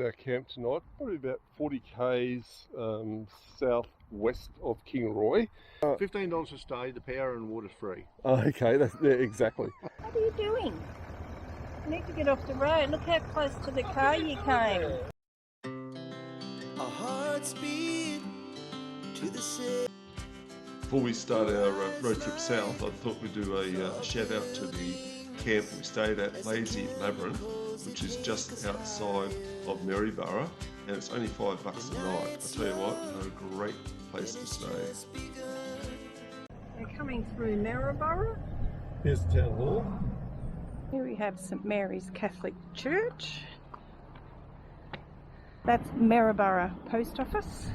our camp tonight, probably about 40 k's southwest of Kingaroy. $15 a stay, the power and water's free. Oh, okay, that's, yeah, exactly. What are you doing? You need to get off the road. Look how close to the car you came. Our hearts beat to the city. Before we start our road trip south, I thought we'd do a shout out to the camp we stayed at, Lazy Labyrinth, which is just outside of Maryborough, and it's only $5 a night. I tell you what, a great place to stay. We're coming through Maryborough. Here's the town hall. Here we have St Mary's Catholic Church. That's Maryborough Post Office.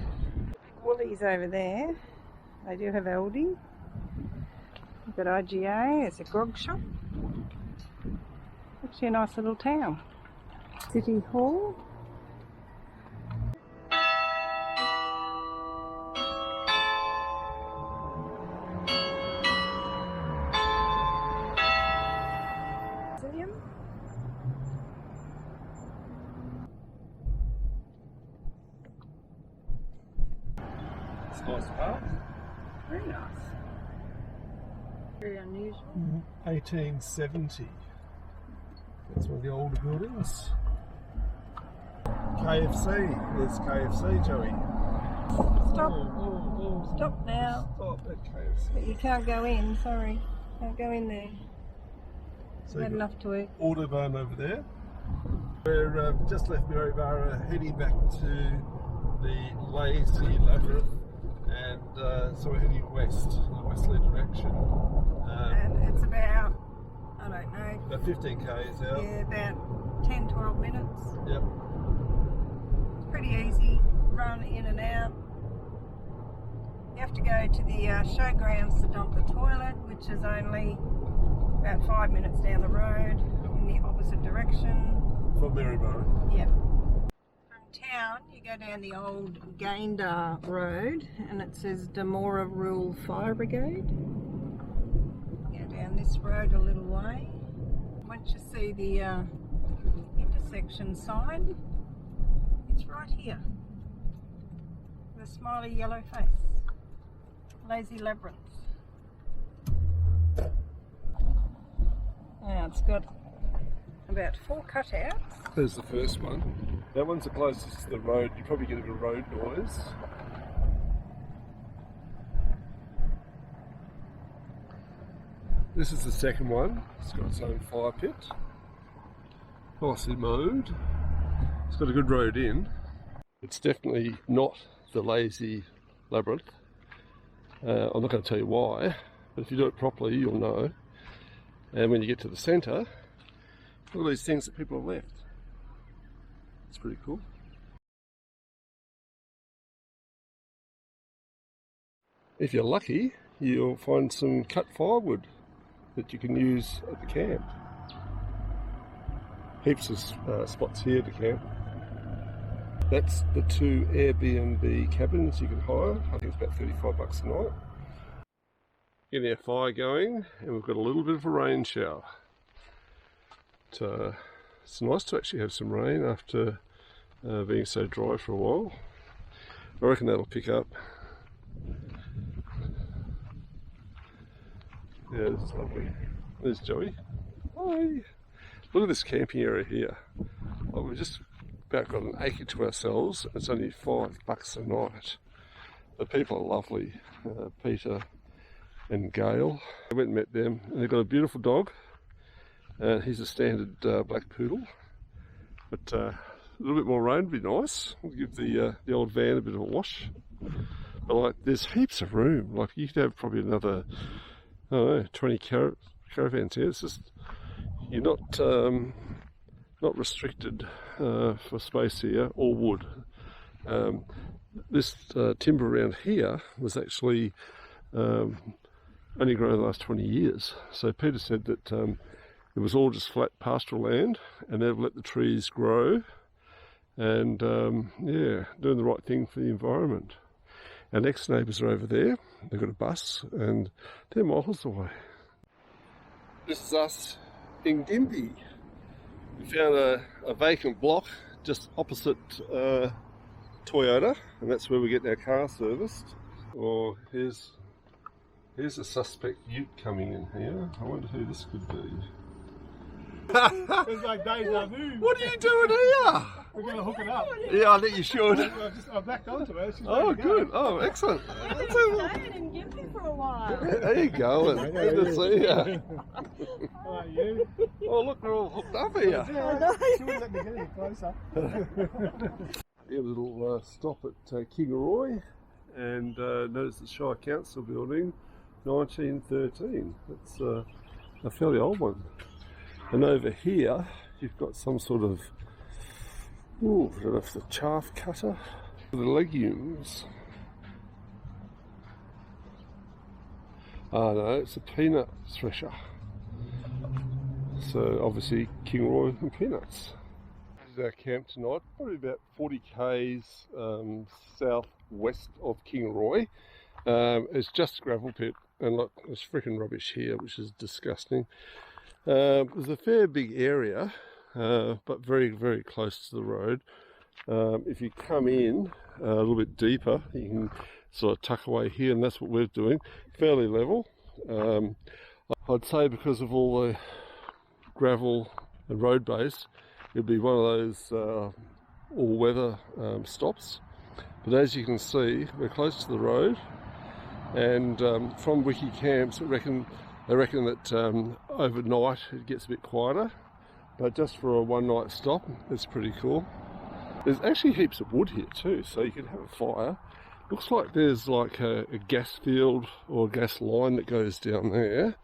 Woolies over there. They do have Aldi. We've got IGA, there's a grog shop. Actually a nice little town. City Hall. Museum. It's a nice park. Very nice. Very unusual. 1870. That's one of the older buildings. KFC. There's KFC, Joey. Stop. Stop now. Stop at KFC. But you can't go in, sorry. Can't go in there. So Had enough to eat. Autobahn over there. We're just left Maryborough, heading back to the Lazy Labyrinth, and so we're heading west, in a westerly direction. And it's about, I don't know. About 15 k's out. Yeah, about 10-12 minutes. Yep. It's pretty easy, run in and out. You have to go to the showgrounds to dump the toilet, which is only about 5 minutes down the road in the opposite direction. From Maryborough. Yep. From town, you go down the old Gayndah Road, and it says Damora Rural Fire Brigade. Go down this road a little way. Once you see the intersection sign, it's right here. The smiley yellow face. Lazy Labyrinth. Now it's got about 4 cutouts. There's the first one. That one's the closest to the road. You probably get a bit of road noise. This is the second one. It's got its own fire pit. Nicely mowed. It's got a good road in. It's definitely not the Lazy Labyrinth. I'm not going to tell you why, but if you do it properly, you'll know. And when you get to the centre, all these things that people have left. It's pretty cool. If you're lucky, you'll find some cut firewood that you can use at the camp. Heaps of spots here to camp. That's the 2 Airbnb cabins you can hire. I think it's about $35 a night. Getting our fire going, and we've got a little bit of a rain shower. It's nice to actually have some rain after being so dry for a while. I reckon that'll pick up. Yeah, it's lovely. There's Joey. Hi! Look at this camping area here. Oh, we've just about got an acre to ourselves. It's only $5 a night. The people are lovely. Peter and Gail. I went and met them, and they've got a beautiful dog. He's a standard black poodle, but a little bit more rain would be nice. We'll give the old van a bit of a wash. But like, there's heaps of room. Like, you could have probably another, I don't know, 20 caravans here. It's just, you're not restricted for space here, or wood. This timber around here was actually only grown in the last 20 years. So Peter said that it was all just flat pastoral land, and they've let the trees grow, and yeah, doing the right thing for the environment. Our next neighbours are over there. They've got a bus, and they're miles away. This is us in Gympie. We found a vacant block just opposite Toyota, and that's where we get our car serviced. Well, here's a suspect ute coming in here. I wonder who this could be. It's like deja vu. What are you doing here? We're going to hook it up. Yeah, I think you should. I backed onto her. She's Oh, ready to go. good. Oh, excellent. We've been staying in Gympie for a while. How you going? Good to see you. How are you? Oh, look, we're all hooked up here. She wouldn't let me get any closer. A little stop at Kingaroy, and notice the Shire Council building, 1913. It's a fairly old one. And over here, you've got some sort of, I don't know if it's a chaff cutter for the legumes. Oh no, it's a peanut thresher. So obviously Kingaroy and peanuts. This is our camp tonight, probably about 40 k's southwest of Kingaroy. It's just a gravel pit, and look, there's freaking rubbish here, which is disgusting. There's a fair big area, but very, very close to the road. If you come in a little bit deeper, you can sort of tuck away here, and that's what we're doing. Fairly level. I'd say because of all the gravel and road base, it'd be one of those all-weather stops. But as you can see, we're close to the road, and from Wiki Camps, they reckon that overnight it gets a bit quieter, but just for a one-night stop, it's pretty cool. There's actually heaps of wood here too, so you can have a fire. Looks like there's like a gas field or a gas line that goes down there,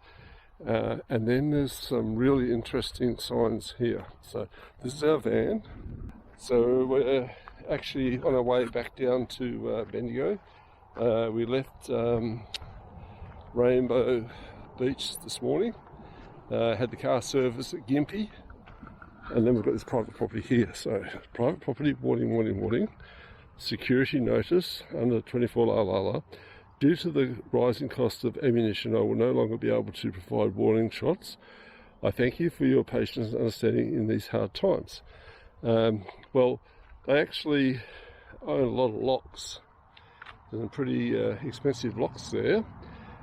and then there's some really interesting signs here. So this is our van. So we're actually on our way back down to Bendigo. We left Rainbow Beach this morning, had the car service at Gympie, and then we've got this private property here. So private property, warning, security notice under 24 la. Due to the rising cost of ammunition, I will no longer be able to provide warning shots. I thank you for your patience and understanding in these hard times. Well, they actually own a lot of locks, and pretty expensive locks there,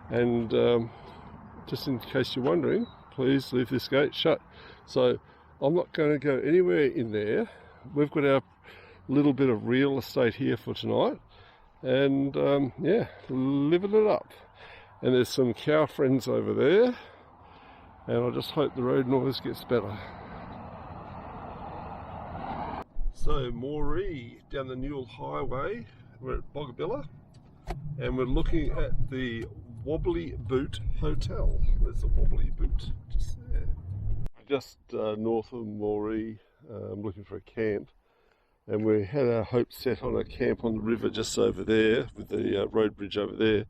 and just in case you're wondering, please leave this gate shut. So I'm not going to go anywhere in there. We've got our little bit of real estate here for tonight, and yeah, living it up. And there's some cow friends over there, and I just hope the road noise gets better. So Moree, down the Newell Highway, we're at Boggabilla, and we're looking at the Wobbly Boot Hotel. There's the Wobbly Boot just there. Just north of Moree, looking for a camp, and we had our hopes set on a camp on the river just over there with the road bridge over there,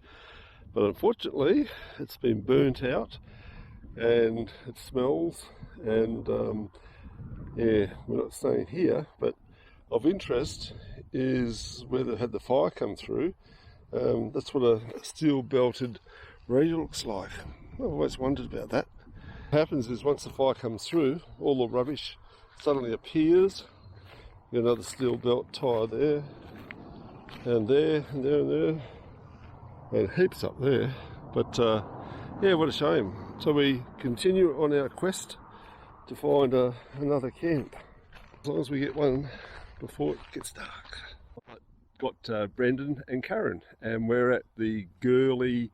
but unfortunately it's been burnt out and it smells, and yeah, we're not staying here. But of interest is where they had the fire come through. That's what a steel belted radio looks like. I've always wondered about that. What happens is once the fire comes through, all the rubbish suddenly appears. Got another steel belt tyre there, and there, and there, and there, and heaps up there. But yeah, what a shame. So we continue on our quest to find another camp, as long as we get one before it gets dark. Got Brendan and Karen, and we're at the Gurley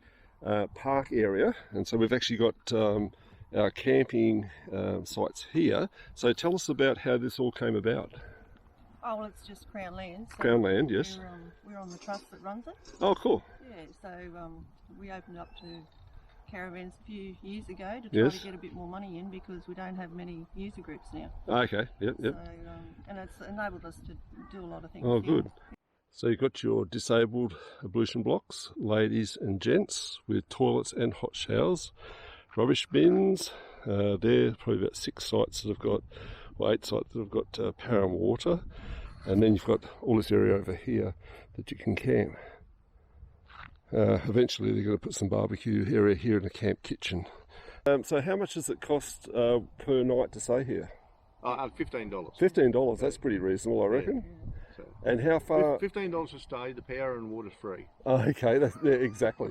Park area, and so we've actually got our camping sites here. So tell us about how this all came about. Oh, well, it's just Crown Land. So Crown Land, yes. We're on the trust that runs it. Oh, cool. Yeah, so we opened up to caravans a few years ago to try to get a bit more money in, because we don't have many user groups now. Okay, yep. So, and it's enabled us to do a lot of things. Oh, good. So you've got your disabled ablution blocks, ladies and gents, with toilets and hot showers, rubbish bins. There, probably about 6 sites that have got, or 8 sites that have got power and water. And then you've got all this area over here that you can camp. Eventually they're going to put some barbecue area here in the camp kitchen. So how much does it cost per night to stay here? $15. $15, that's pretty reasonable, I reckon. So, And how far? $15 to stay. The power and water's free. Oh, okay, yeah, exactly.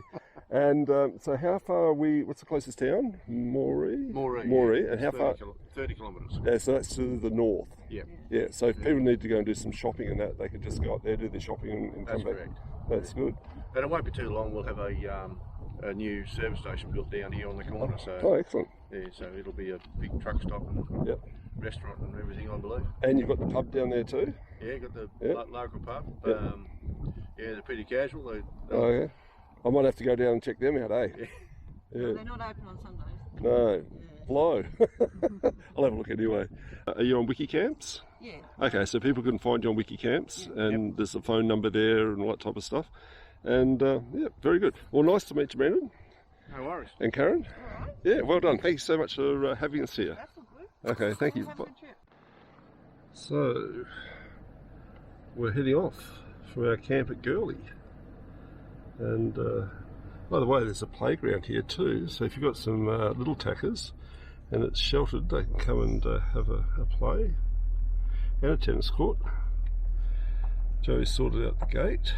And so how far are we, what's the closest town? Moree? Moree. And how far? 30 kilometres. Yeah, so that's to the north. Yeah. Yeah, so if people need to go and do some shopping and that, they can just go up there, do their shopping and That's come back. correct. That's good. But it won't be too long. We'll have a new service station built down here on the corner. So Oh, excellent. yeah, so it'll be a big truck stop and Yep. restaurant and everything, I believe. And you've got the pub down there too? Yeah, got the Yep. local pub. Yep. Yeah, they're pretty casual. They, Oh, yeah. I might have to go down and check them out, eh? Yeah. Yeah. They're not open on Sundays. No. Blow. I'll have a look anyway. Are you on Wikicamps? Yeah. Okay, so people can find you on Wikicamps, and there's a phone number there and all that type of stuff. And yeah, very good. Well, nice to meet you, Brandon. No worries. And Karen. All right. Yeah, well done. Thank you so much for having us here. That's all good. Okay, thank you. Have a good trip. So, we're heading off from our camp at Gympie. And by the way, there's a playground here too, so if you've got some little tackers and it's sheltered, they can come and have a play. And a tennis court. Joey's sorted out the gate.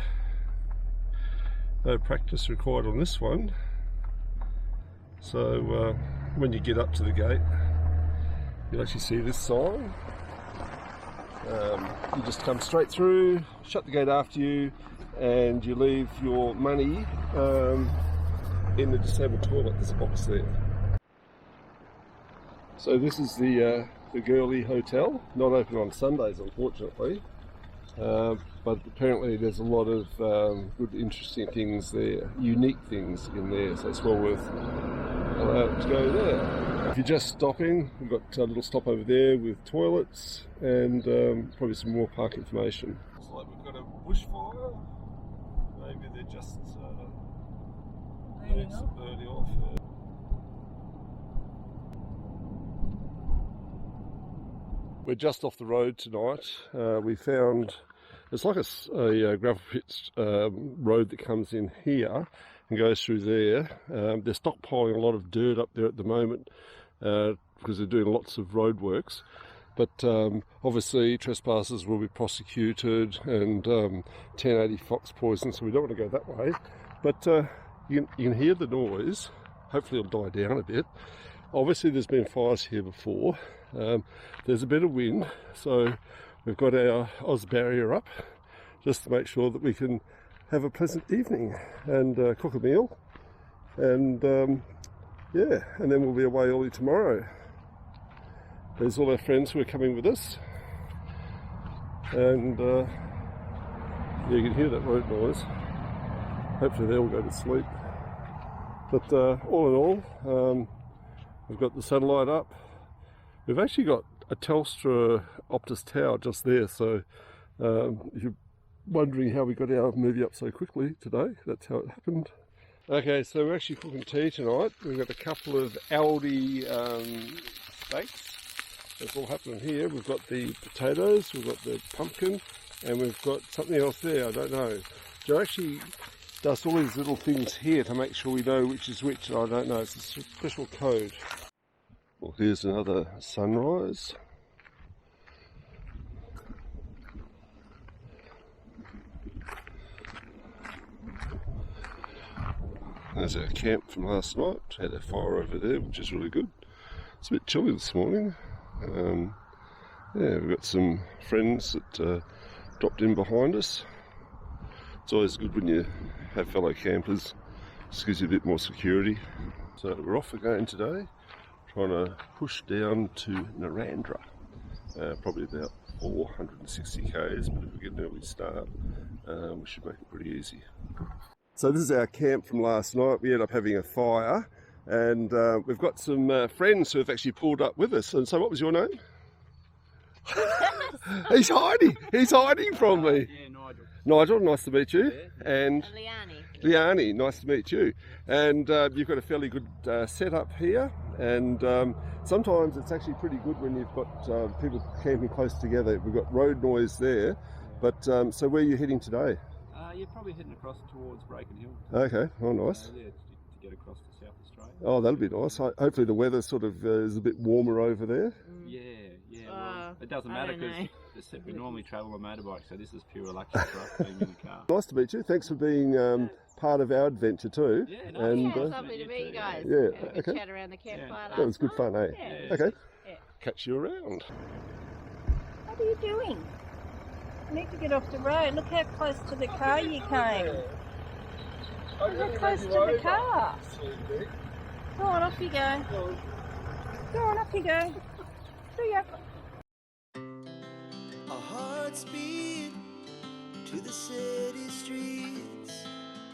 No practice required on this one. So when you get up to the gate, you'll actually see this sign. You just come straight through, shut the gate after you, and you leave your money in the disabled toilet. There's a box there. So this is the Gympie Hotel, not open on Sundays unfortunately, but apparently there's a lot of good interesting things there, unique things in there, so it's well worth to go there. If you're just stopping, we've got a little stop over there with toilets and probably some more park information. Looks like we've got a bushfire, maybe they're just burning off. We're just off the road tonight. We found, it's like a gravel pit road that comes in here and goes through there. They're stockpiling a lot of dirt up there at the moment because they're doing lots of road works. But obviously trespassers will be prosecuted and 1080 fox poison, so we don't want to go that way. But you can hear the noise. Hopefully it'll die down a bit. Obviously there's been fires here before. There's a bit of wind, so we've got our Oz barrier up just to make sure that we can have a pleasant evening and cook a meal, and yeah, and then we'll be away early tomorrow. There's all our friends who are coming with us, and yeah, you can hear that road noise. Hopefully they'll go to sleep. But all in all, we've got the satellite up. We've actually got a Telstra Optus tower just there, so if you're wondering how we got our movie up so quickly today, that's how it happened. Okay, so we're actually cooking tea tonight. We've got a couple of Aldi steaks. That's all happening here. We've got the potatoes, we've got the pumpkin, and we've got something else there, I don't know. Joe actually does all these little things here to make sure we know which is which, and I don't know, it's a special code. Well, here's another sunrise. There's our camp from last night. Had a fire over there, which is really good. It's a bit chilly this morning. Yeah, we've got some friends that dropped in behind us. It's always good when you have fellow campers. Just gives you a bit more security. So we're off again today. Trying to push down to Narandra, probably about 460 k's, but if we get an early start, we should make it pretty easy. So this is our camp from last night. We ended up having a fire, and we've got some friends who have actually pulled up with us. And so what was your name? He's hiding from me. Yeah, Nigel. Nigel, nice to meet you. And Liani, nice to meet you. And you've got a fairly good setup here, and sometimes it's actually pretty good when you've got people camping close together. We've got road noise there, but so where are you heading today? You're probably heading across towards Braken Hill. Okay, oh nice. Yeah, to get across to South Australia. Oh, that'll be nice. Hopefully the weather sort of is a bit warmer over there. Yeah, Yeah, well, it doesn't I matter don't know. because we normally travel on motorbike, so this is pure luxury for us being in the car. Nice to meet you. Thanks for being part of our adventure too. Yeah, no, And, Yeah, it's nice lovely to you meet you too, guys. yeah, Had a good okay. chat around the campfire That was good last fun, eh? night. Yeah. Okay. Yeah. Catch you around. What are you doing? You need to get off the road. Look how close to the car you came. Look how close to the car. Go on, off you go. Go on, off you go. See ya. Our hearts beat to the city streets.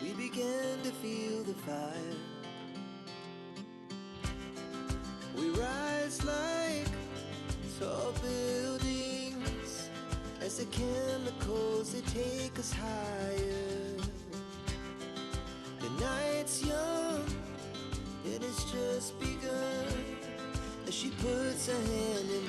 We began to feel the fire. We rise like tall buildings as the chemicals, they take us higher. The night's young, it has just begun as she puts her hand in